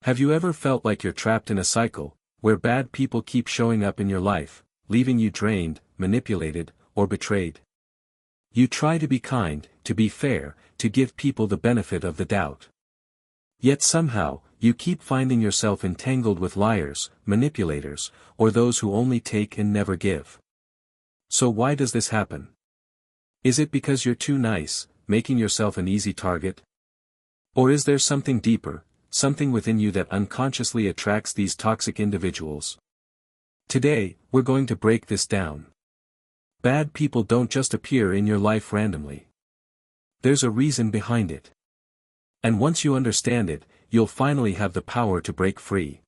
Have you ever felt like you're trapped in a cycle, where bad people keep showing up in your life, leaving you drained, manipulated, or betrayed? You try to be kind, to be fair, to give people the benefit of the doubt. Yet somehow, you keep finding yourself entangled with liars, manipulators, or those who only take and never give. So why does this happen? Is it because you're too nice, making yourself an easy target? Or is there something deeper, something within you that unconsciously attracts these toxic individuals? Today, we're going to break this down. Bad people don't just appear in your life randomly. There's a reason behind it. And once you understand it, you'll finally have the power to break free.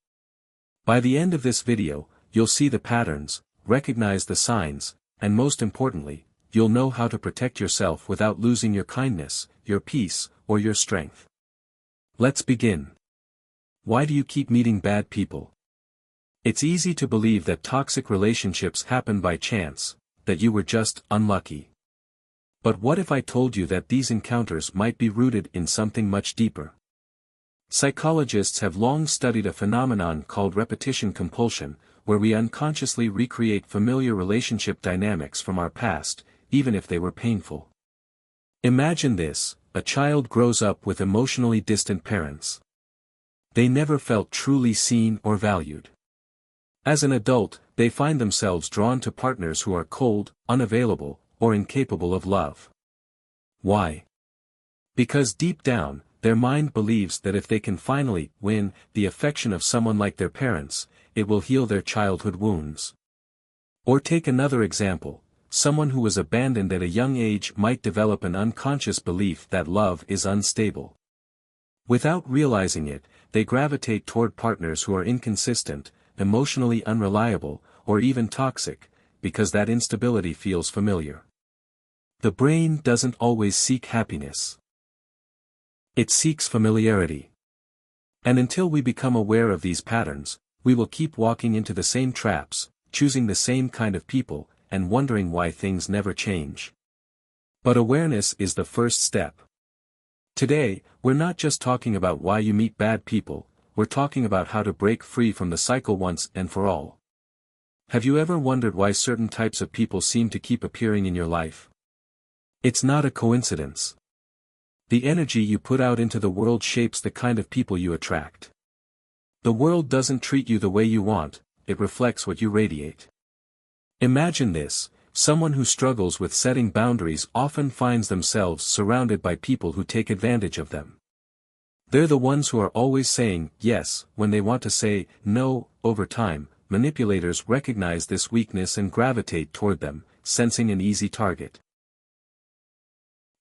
By the end of this video, you'll see the patterns, recognize the signs, and most importantly, you'll know how to protect yourself without losing your kindness, your peace, or your strength. Let's begin. Why do you keep meeting bad people? It's easy to believe that toxic relationships happen by chance, that you were just unlucky. But what if I told you that these encounters might be rooted in something much deeper? Psychologists have long studied a phenomenon called repetition compulsion, where we unconsciously recreate familiar relationship dynamics from our past, even if they were painful. Imagine this: a child grows up with emotionally distant parents. They never felt truly seen or valued. As an adult, they find themselves drawn to partners who are cold, unavailable, or incapable of love. Why? Because deep down, their mind believes that if they can finally win the affection of someone like their parents, it will heal their childhood wounds. Or take another example: someone who was abandoned at a young age might develop an unconscious belief that love is unstable. Without realizing it, they gravitate toward partners who are inconsistent, emotionally unreliable, or even toxic, because that instability feels familiar. The brain doesn't always seek happiness. It seeks familiarity. And until we become aware of these patterns, we will keep walking into the same traps, choosing the same kind of people, and wondering why things never change. But awareness is the first step. Today, we're not just talking about why you meet bad people, we're talking about how to break free from the cycle once and for all. Have you ever wondered why certain types of people seem to keep appearing in your life? It's not a coincidence. The energy you put out into the world shapes the kind of people you attract. The world doesn't treat you the way you want, it reflects what you radiate. Imagine this: someone who struggles with setting boundaries often finds themselves surrounded by people who take advantage of them. They're the ones who are always saying yes when they want to say no. Over time, manipulators recognize this weakness and gravitate toward them, sensing an easy target.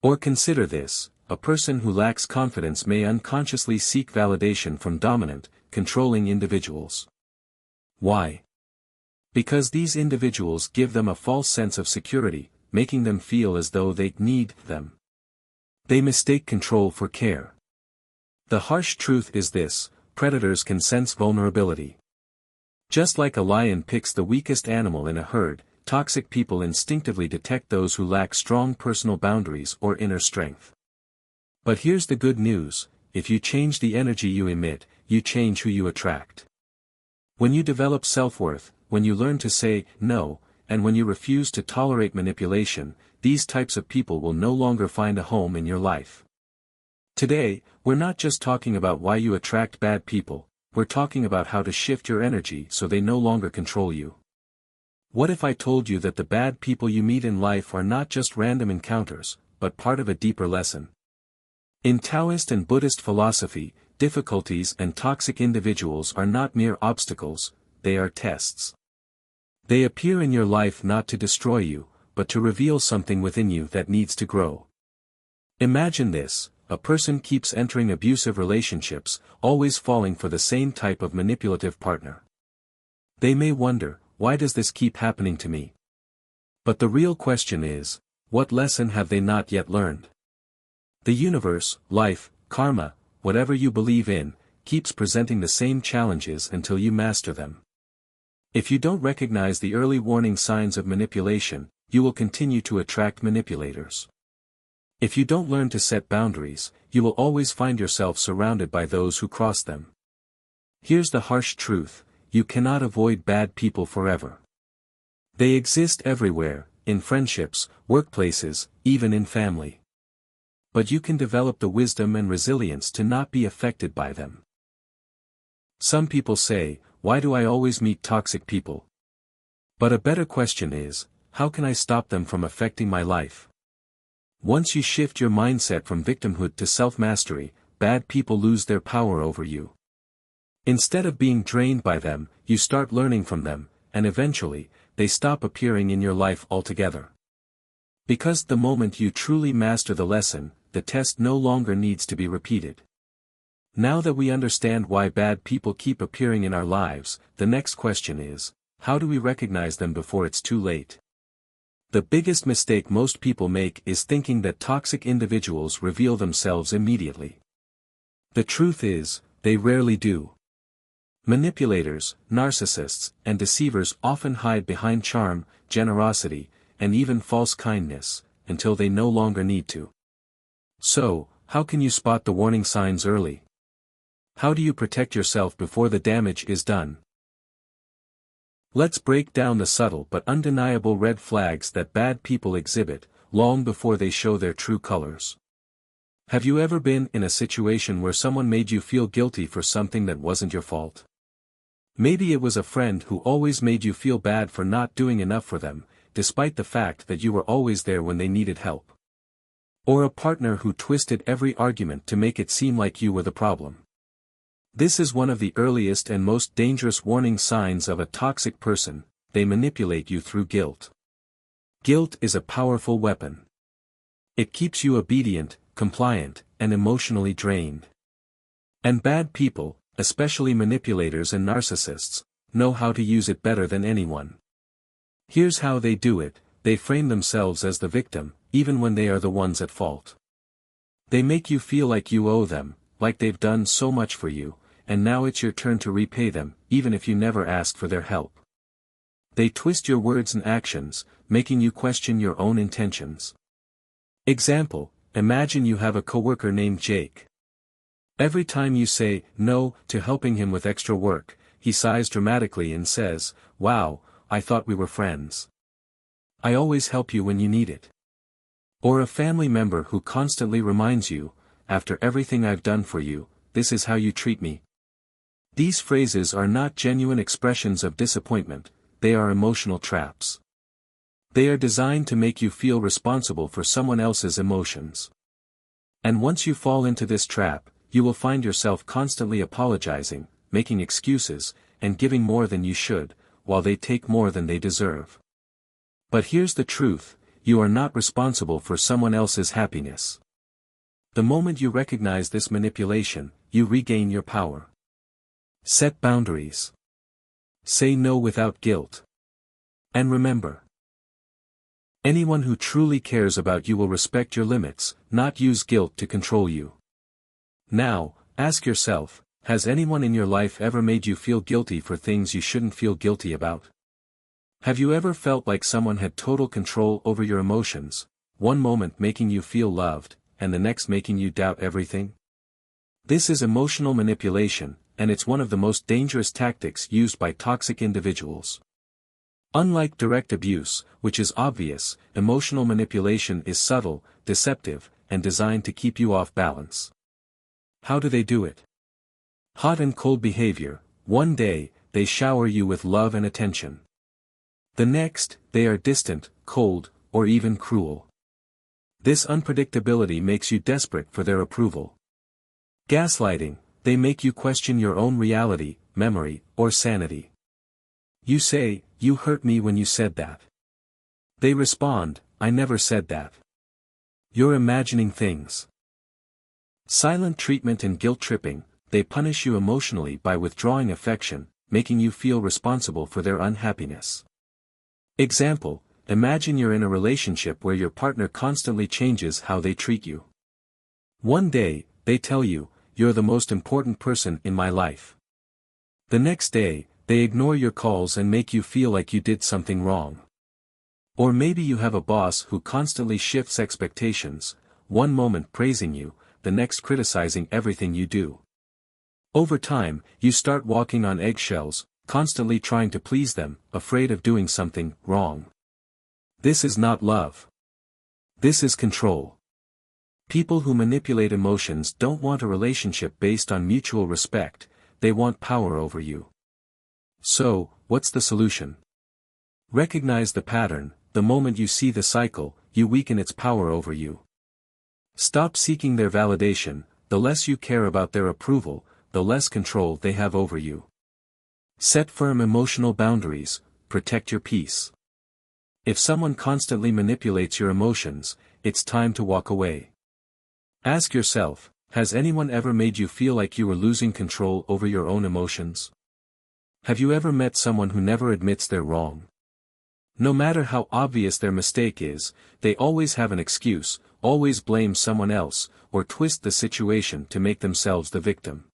Or consider this: a person who lacks confidence may unconsciously seek validation from dominant, controlling individuals. Why? Because these individuals give them a false sense of security, making them feel as though they need them. They mistake control for care. The harsh truth is this: predators can sense vulnerability. Just like a lion picks the weakest animal in a herd, toxic people instinctively detect those who lack strong personal boundaries or inner strength. But here's the good news: if you change the energy you emit, you change who you attract. When you develop self-worth, when you learn to say no, and when you refuse to tolerate manipulation, these types of people will no longer find a home in your life. Today, we're not just talking about why you attract bad people, we're talking about how to shift your energy so they no longer control you. What if I told you that the bad people you meet in life are not just random encounters, but part of a deeper lesson? In Taoist and Buddhist philosophy, difficulties and toxic individuals are not mere obstacles, they are tests. They appear in your life not to destroy you, but to reveal something within you that needs to grow. Imagine this: a person keeps entering abusive relationships, always falling for the same type of manipulative partner. They may wonder, why does this keep happening to me? But the real question is, what lesson have they not yet learned? The universe, life, karma, whatever you believe in, keeps presenting the same challenges until you master them. If you don't recognize the early warning signs of manipulation, you will continue to attract manipulators. If you don't learn to set boundaries, you will always find yourself surrounded by those who cross them. Here's the harsh truth: you cannot avoid bad people forever. They exist everywhere, in friendships, workplaces, even in family. But you can develop the wisdom and resilience to not be affected by them. Some people say, "Why do I always meet toxic people?" But a better question is, how can I stop them from affecting my life? Once you shift your mindset from victimhood to self-mastery, bad people lose their power over you. Instead of being drained by them, you start learning from them, and eventually, they stop appearing in your life altogether. Because the moment you truly master the lesson, the test no longer needs to be repeated. Now that we understand why bad people keep appearing in our lives, the next question is, how do we recognize them before it's too late? The biggest mistake most people make is thinking that toxic individuals reveal themselves immediately. The truth is, they rarely do. Manipulators, narcissists, and deceivers often hide behind charm, generosity, and even false kindness, until they no longer need to. So, how can you spot the warning signs early? How do you protect yourself before the damage is done? Let's break down the subtle but undeniable red flags that bad people exhibit, long before they show their true colors. Have you ever been in a situation where someone made you feel guilty for something that wasn't your fault? Maybe it was a friend who always made you feel bad for not doing enough for them, despite the fact that you were always there when they needed help. Or a partner who twisted every argument to make it seem like you were the problem. This is one of the earliest and most dangerous warning signs of a toxic person: they manipulate you through guilt. Guilt is a powerful weapon. It keeps you obedient, compliant, and emotionally drained. And bad people, especially manipulators and narcissists, know how to use it better than anyone. Here's how they do it: they frame themselves as the victim, even when they are the ones at fault. They make you feel like you owe them, like they've done so much for you, and now it's your turn to repay them, even if you never asked for their help. They twist your words and actions, making you question your own intentions. Example: imagine you have a coworker named Jake. Every time you say no to helping him with extra work, he sighs dramatically and says, "Wow, I thought we were friends. I always help you when you need it." Or a family member who constantly reminds you, "After everything I've done for you, this is how you treat me." These phrases are not genuine expressions of disappointment, they are emotional traps. They are designed to make you feel responsible for someone else's emotions. And once you fall into this trap, you will find yourself constantly apologizing, making excuses, and giving more than you should, while they take more than they deserve. But here's the truth: you are not responsible for someone else's happiness. The moment you recognize this manipulation, you regain your power. Set boundaries. Say no without guilt. And remember, anyone who truly cares about you will respect your limits, not use guilt to control you. Now, ask yourself, has anyone in your life ever made you feel guilty for things you shouldn't feel guilty about? Have you ever felt like someone had total control over your emotions, one moment making you feel loved, and the next making you doubt everything? This is emotional manipulation, and it's one of the most dangerous tactics used by toxic individuals. Unlike direct abuse, which is obvious, emotional manipulation is subtle, deceptive, and designed to keep you off balance. How do they do it? Hot and cold behavior: one day, they shower you with love and attention. The next, they are distant, cold, or even cruel. This unpredictability makes you desperate for their approval. Gaslighting: they make you question your own reality, memory, or sanity. You say, "You hurt me when you said that." They respond, "I never said that. You're imagining things." Silent treatment and guilt tripping: they punish you emotionally by withdrawing affection, making you feel responsible for their unhappiness. Example: imagine you're in a relationship where your partner constantly changes how they treat you. One day, they tell you, "You're the most important person in my life." The next day, they ignore your calls and make you feel like you did something wrong. Or maybe you have a boss who constantly shifts expectations, one moment praising you, the next criticizing everything you do. Over time, you start walking on eggshells, constantly trying to please them, afraid of doing something wrong. This is not love. This is control. People who manipulate emotions don't want a relationship based on mutual respect, they want power over you. So, what's the solution? Recognize the pattern. The moment you see the cycle, you weaken its power over you. Stop seeking their validation. The less you care about their approval, the less control they have over you. Set firm emotional boundaries. Protect your peace. If someone constantly manipulates your emotions, it's time to walk away. Ask yourself, has anyone ever made you feel like you were losing control over your own emotions? Have you ever met someone who never admits they're wrong? No matter how obvious their mistake is, they always have an excuse, always blame someone else, or twist the situation to make themselves the victim.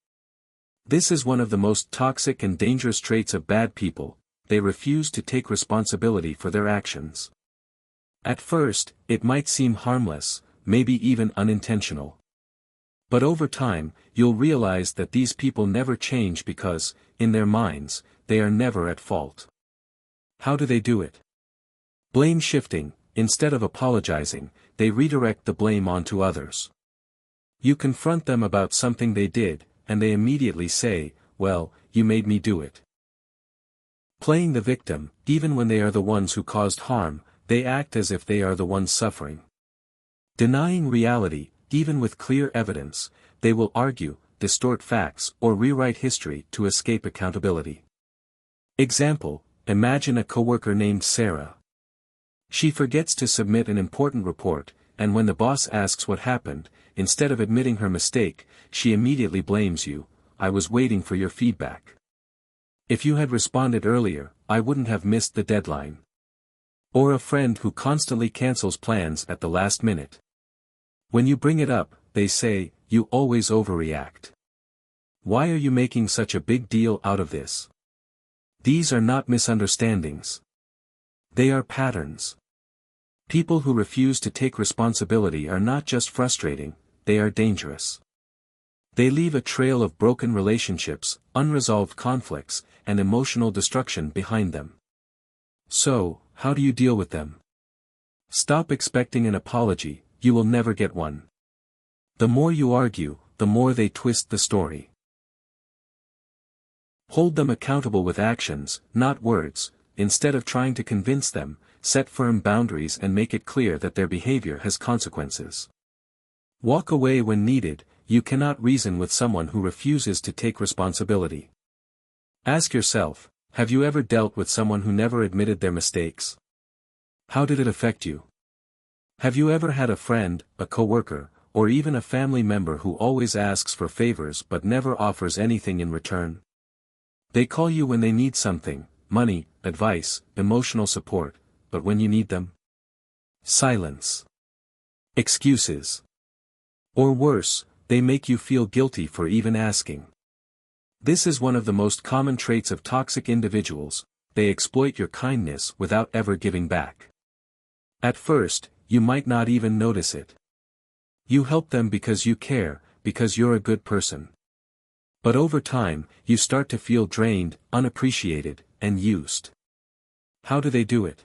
This is one of the most toxic and dangerous traits of bad people. They refuse to take responsibility for their actions. At first, it might seem harmless, maybe even unintentional. But over time, you'll realize that these people never change because, in their minds, they are never at fault. How do they do it? Blame shifting. Instead of apologizing, they redirect the blame onto others. You confront them about something they did, and they immediately say, "Well, you made me do it." Playing the victim, even when they are the ones who caused harm, they act as if they are the ones suffering. Denying reality, even with clear evidence, they will argue, distort facts, or rewrite history to escape accountability. Example: imagine a coworker named Sarah. She forgets to submit an important report, and when the boss asks what happened, instead of admitting her mistake, she immediately blames you. "I was waiting for your feedback. If you had responded earlier, I wouldn't have missed the deadline." Or a friend who constantly cancels plans at the last minute. When you bring it up, they say, "You always overreact. Why are you making such a big deal out of this?" These are not misunderstandings. They are patterns. People who refuse to take responsibility are not just frustrating, they are dangerous. They leave a trail of broken relationships, unresolved conflicts, and emotional destruction behind them. So, how do you deal with them? Stop expecting an apology, you will never get one. The more you argue, the more they twist the story. Hold them accountable with actions, not words. Instead of trying to convince them, set firm boundaries and make it clear that their behavior has consequences. Walk away when needed. You cannot reason with someone who refuses to take responsibility. Ask yourself, have you ever dealt with someone who never admitted their mistakes? How did it affect you? Have you ever had a friend, a coworker, or even a family member who always asks for favors but never offers anything in return? They call you when they need something, money, advice, emotional support, but when you need them? Silence. Excuses. Or worse, they make you feel guilty for even asking. This is one of the most common traits of toxic individuals. They exploit your kindness without ever giving back. At first, you might not even notice it. You help them because you care, because you're a good person. But over time, you start to feel drained, unappreciated, and used. How do they do it?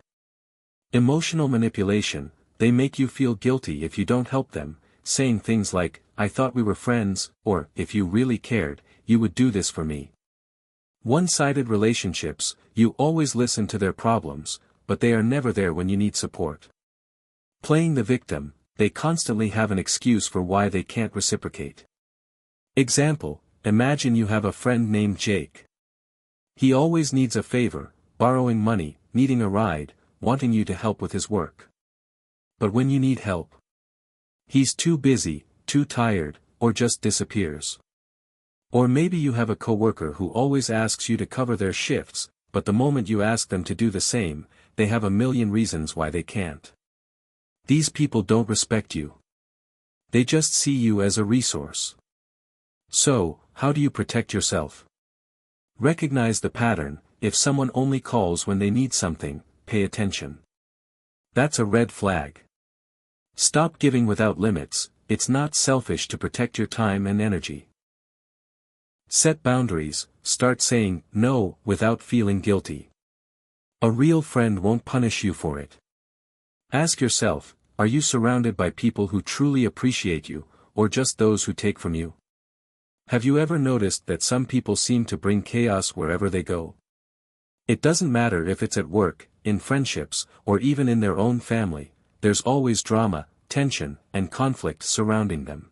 Emotional manipulation. They make you feel guilty if you don't help them, saying things like, "I thought we were friends," or, "If you really cared, you would do this for me." One-sided relationships. You always listen to their problems, but they are never there when you need support. Playing the victim. They constantly have an excuse for why they can't reciprocate. Example: imagine you have a friend named Jake. He always needs a favor, borrowing money, needing a ride, wanting you to help with his work. But when you need help, he's too busy, too tired, or just disappears. Or maybe you have a coworker who always asks you to cover their shifts, but the moment you ask them to do the same, they have a million reasons why they can't. These people don't respect you. They just see you as a resource. So, how do you protect yourself? Recognize the pattern. If someone only calls when they need something, pay attention. That's a red flag. Stop giving without limits. It's not selfish to protect your time and energy. Set boundaries, start saying no without feeling guilty. A real friend won't punish you for it. Ask yourself, are you surrounded by people who truly appreciate you, or just those who take from you? Have you ever noticed that some people seem to bring chaos wherever they go? It doesn't matter if it's at work, in friendships, or even in their own family, there's always drama, tension, and conflict surrounding them.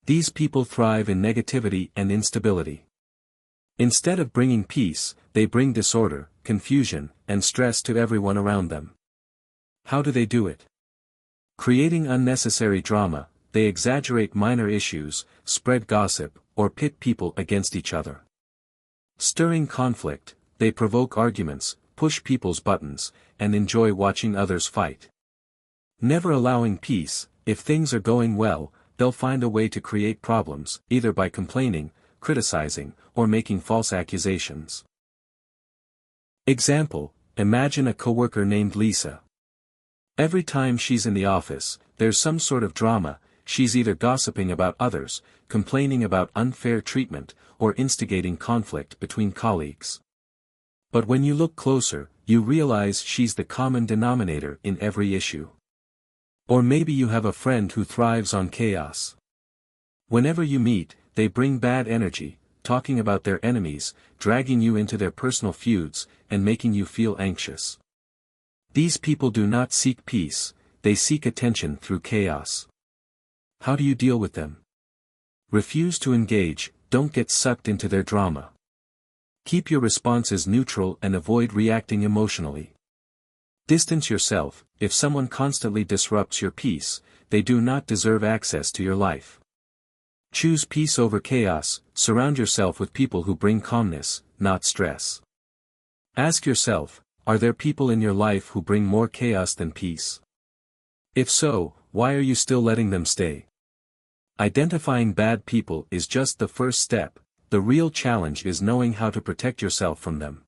These people thrive in negativity and instability. Instead of bringing peace, they bring disorder, confusion, and stress to everyone around them. How do they do it? Creating unnecessary drama, they exaggerate minor issues, spread gossip, or pit people against each other. Stirring conflict, they provoke arguments, push people's buttons, and enjoy watching others fight. Never allowing peace, if things are going well, they'll find a way to create problems, either by complaining, criticizing, or making false accusations. Example, imagine a coworker named Lisa. Every time she's in the office, there's some sort of drama. She's either gossiping about others, complaining about unfair treatment, or instigating conflict between colleagues. But when you look closer, you realize she's the common denominator in every issue. Or maybe you have a friend who thrives on chaos. Whenever you meet, they bring bad energy, talking about their enemies, dragging you into their personal feuds, and making you feel anxious. These people do not seek peace, they seek attention through chaos. How do you deal with them? Refuse to engage, don't get sucked into their drama. Keep your responses neutral and avoid reacting emotionally. Distance yourself. If someone constantly disrupts your peace, they do not deserve access to your life. Choose peace over chaos, surround yourself with people who bring calmness, not stress. Ask yourself, are there people in your life who bring more chaos than peace? If so, why are you still letting them stay? Identifying bad people is just the first step, the real challenge is knowing how to protect yourself from them.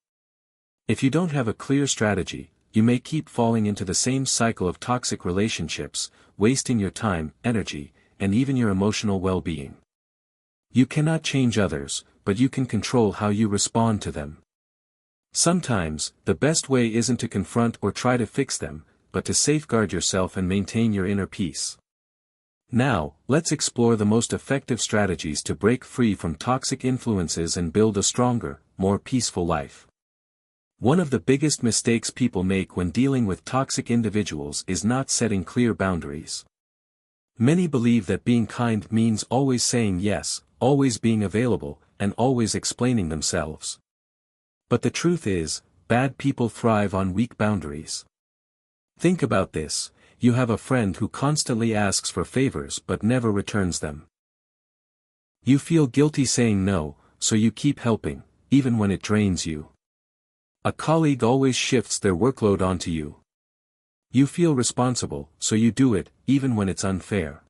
If you don't have a clear strategy, you may keep falling into the same cycle of toxic relationships, wasting your time, energy, and even your emotional well-being. You cannot change others, but you can control how you respond to them. Sometimes, the best way isn't to confront or try to fix them, but to safeguard yourself and maintain your inner peace. Now, let's explore the most effective strategies to break free from toxic influences and build a stronger, more peaceful life. One of the biggest mistakes people make when dealing with toxic individuals is not setting clear boundaries. Many believe that being kind means always saying yes, always being available, and always explaining themselves. But the truth is, bad people thrive on weak boundaries. Think about this, you have a friend who constantly asks for favors but never returns them. You feel guilty saying no, so you keep helping, even when it drains you. A colleague always shifts their workload onto you. You feel responsible, so you do it, even when it's unfair.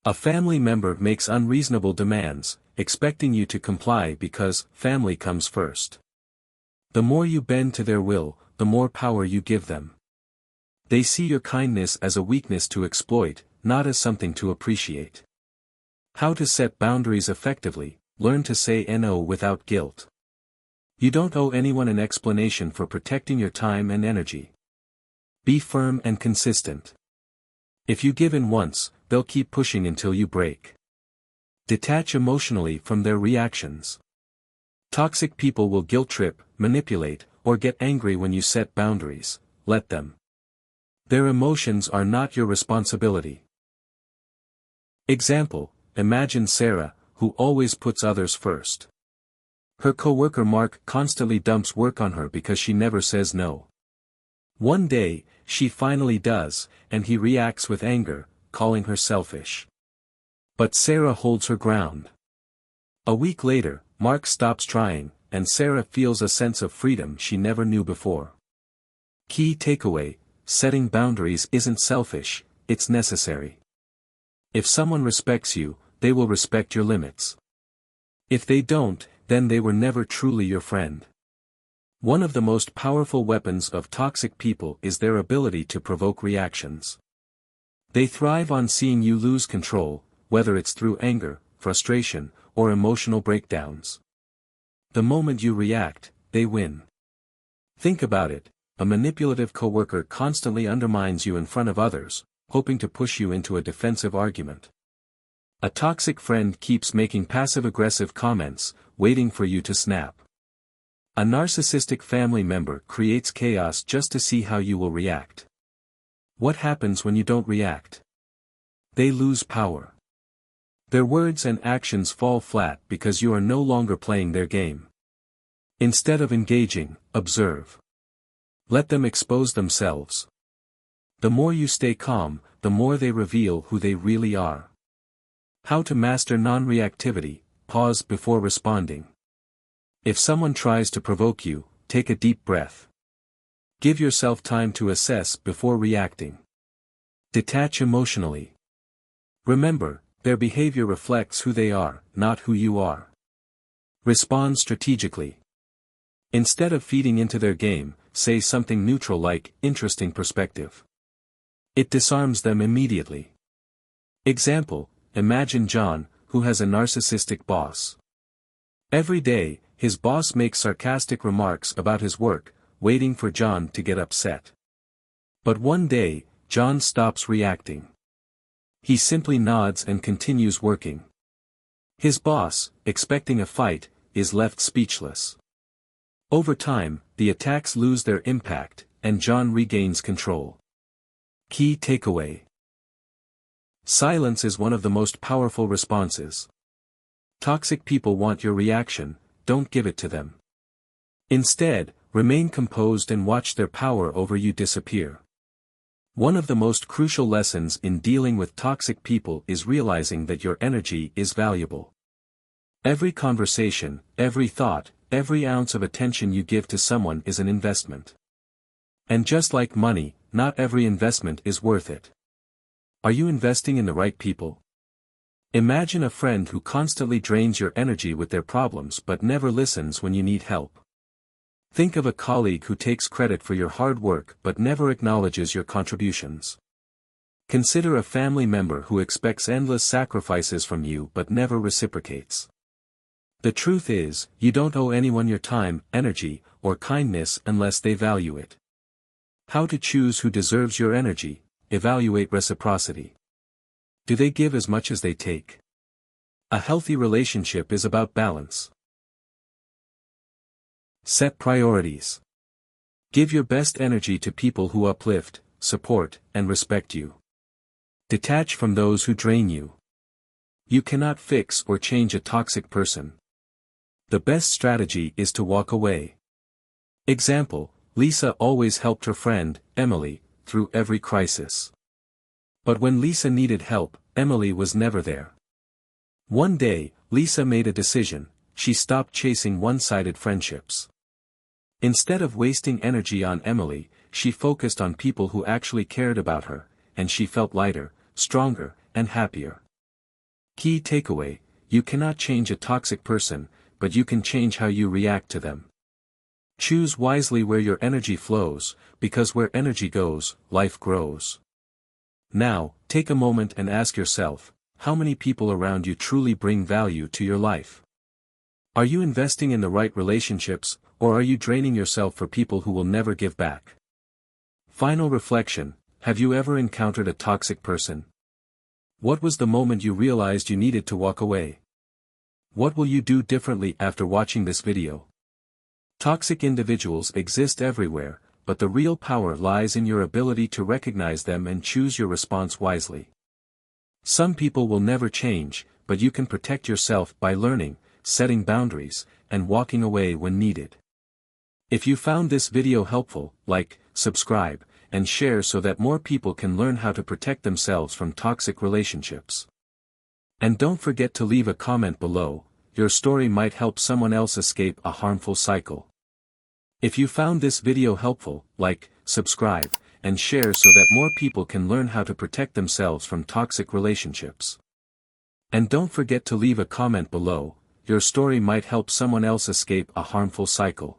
A family member makes unreasonable demands, expecting you to comply because family comes first. The more you bend to their will, the more power you give them. They see your kindness as a weakness to exploit, not as something to appreciate. How to set boundaries effectively: learn to say no without guilt. You don't owe anyone an explanation for protecting your time and energy. Be firm and consistent. If you give in once, they'll keep pushing until you break. Detach emotionally from their reactions. Toxic people will guilt trip, manipulate, or get angry when you set boundaries. Let them. Their emotions are not your responsibility. Example, imagine Sarah, who always puts others first. Her coworker Mark constantly dumps work on her because she never says no. One day, she finally does, and he reacts with anger, calling her selfish. But Sarah holds her ground. A week later, Mark stops trying, and Sarah feels a sense of freedom she never knew before. Key takeaway: setting boundaries isn't selfish, it's necessary. If someone respects you, they will respect your limits. If they don't, then they were never truly your friend. One of the most powerful weapons of toxic people is their ability to provoke reactions. They thrive on seeing you lose control, whether it's through anger, frustration, or emotional breakdowns. The moment you react, they win. Think about it, a manipulative coworker constantly undermines you in front of others, hoping to push you into a defensive argument. A toxic friend keeps making passive-aggressive comments, waiting for you to snap. A narcissistic family member creates chaos just to see how you will react. What happens when you don't react? They lose power. Their words and actions fall flat because you are no longer playing their game. Instead of engaging, observe. Let them expose themselves. The more you stay calm, the more they reveal who they really are. How to master non-reactivity: pause before responding. If someone tries to provoke you, take a deep breath. Give yourself time to assess before reacting. Detach emotionally. Remember, their behavior reflects who they are, not who you are. Respond strategically. Instead of feeding into their game, say something neutral like, "Interesting perspective." It disarms them immediately. Example: imagine John, who has a narcissistic boss. Every day, his boss makes sarcastic remarks about his work, waiting for John to get upset. But one day, John stops reacting. He simply nods and continues working. His boss, expecting a fight, is left speechless. Over time, the attacks lose their impact, and John regains control. Key takeaway: silence is one of the most powerful responses. Toxic people want your reaction, don't give it to them. Instead, remain composed and watch their power over you disappear. One of the most crucial lessons in dealing with toxic people is realizing that your energy is valuable. Every conversation, every thought, every ounce of attention you give to someone is an investment. And just like money, not every investment is worth it. Are you investing in the right people? Imagine a friend who constantly drains your energy with their problems but never listens when you need help. Think of a colleague who takes credit for your hard work but never acknowledges your contributions. Consider a family member who expects endless sacrifices from you but never reciprocates. The truth is, you don't owe anyone your time, energy, or kindness unless they value it. How to choose who deserves your energy: evaluate reciprocity. Do they give as much as they take? A healthy relationship is about balance. Set priorities. Give your best energy to people who uplift, support, and respect you. Detach from those who drain you. You cannot fix or change a toxic person. The best strategy is to walk away. Example: Lisa always helped her friend, Emily, through every crisis. But when Lisa needed help, Emily was never there. One day, Lisa made a decision: she stopped chasing one-sided friendships. Instead of wasting energy on Emily, she focused on people who actually cared about her, and she felt lighter, stronger, and happier. Key takeaway: you cannot change a toxic person, but you can change how you react to them. Choose wisely where your energy flows, because where energy goes, life grows. Now, take a moment and ask yourself, how many people around you truly bring value to your life? Are you investing in the right relationships, or are you draining yourself for people who will never give back? Final reflection: have you ever encountered a toxic person? What was the moment you realized you needed to walk away? What will you do differently after watching this video? Toxic individuals exist everywhere, but the real power lies in your ability to recognize them and choose your response wisely. Some people will never change, but you can protect yourself by learning, setting boundaries, and walking away when needed. If you found this video helpful, like, subscribe, and share so that more people can learn how to protect themselves from toxic relationships. And don't forget to leave a comment below. Your story might help someone else escape a harmful cycle. If you found this video helpful, like, subscribe, and share so that more people can learn how to protect themselves from toxic relationships. And don't forget to leave a comment below. Your story might help someone else escape a harmful cycle.